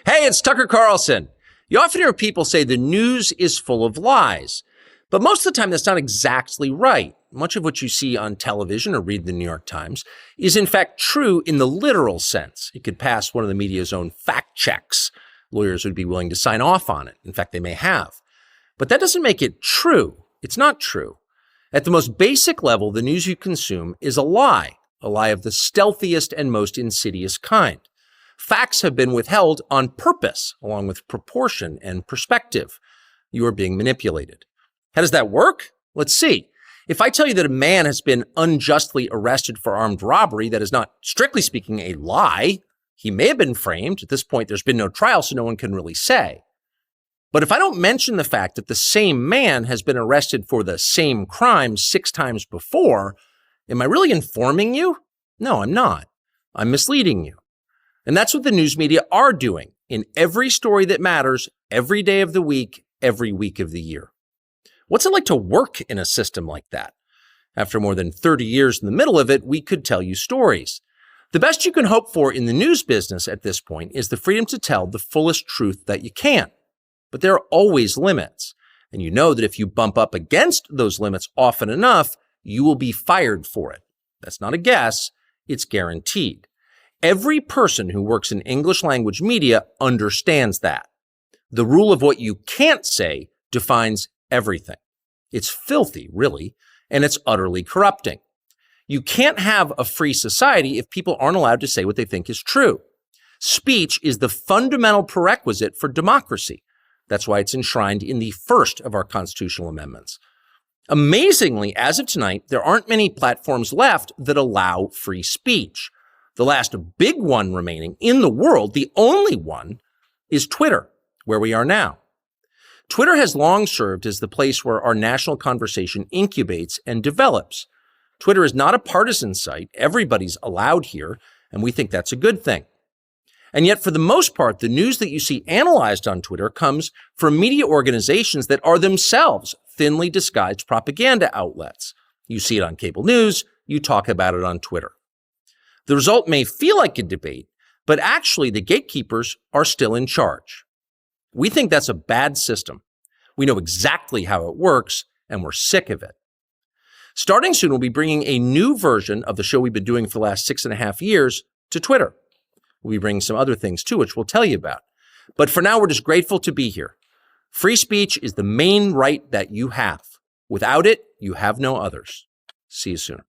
Hey, it's Tucker Carlson. You often hear people say the news is full of lies, but most of the time that's not exactly right. Much of what you see on television or read the New York Times is in fact true in the literal sense. It could pass one of the media's own fact checks. Lawyers would be willing to sign off on it. In fact, they may have. But that doesn't make it true. It's not true. At the most basic level, the news you consume is a lie of the stealthiest and most insidious kind. Facts have been withheld on purpose, along with proportion and perspective. You are being manipulated. How does that work? Let's see. If I tell you that a man has been unjustly arrested for armed robbery, that is not, strictly speaking, a lie. He may have been framed. At this point, there's been no trial, so no one can really say. But if I don't mention the fact that the same man has been arrested for the same crime 6 times before, am I really informing you? No, I'm not. I'm misleading you. And that's what the news media are doing in every story that matters, every day of the week, every week of the year. What's it like to work in a system like that? After more than 30 years in the middle of it, we could tell you stories. The best you can hope for in the news business at this point is the freedom to tell the fullest truth that you can. But there are always limits. And you know that if you bump up against those limits often enough, you will be fired for it. That's not a guess, it's guaranteed. Every person who works in English language media understands that. The rule of what you can't say defines everything. It's filthy, really, and it's utterly corrupting. You can't have a free society if people aren't allowed to say what they think is true. Speech is the fundamental prerequisite for democracy. That's why it's enshrined in the first of our constitutional amendments. Amazingly, as of tonight, there aren't many platforms left that allow free speech. The last big one remaining in the world, the only one, is Twitter, where we are now. Twitter has long served as the place where our national conversation incubates and develops. Twitter is not a partisan site. Everybody's allowed here, and we think that's a good thing. And yet, for the most part, the news that you see analyzed on Twitter comes from media organizations that are themselves thinly disguised propaganda outlets. You see it on cable news, you talk about it on Twitter. The result may feel like a debate, but actually the gatekeepers are still in charge. We think that's a bad system. We know exactly how it works, and we're sick of it. Starting soon, we'll be bringing a new version of the show we've been doing for the last 6.5 years to Twitter. We'll be bringing some other things too, which we'll tell you about. But for now, we're just grateful to be here. Free speech is the main right that you have. Without it, you have no others. See you soon.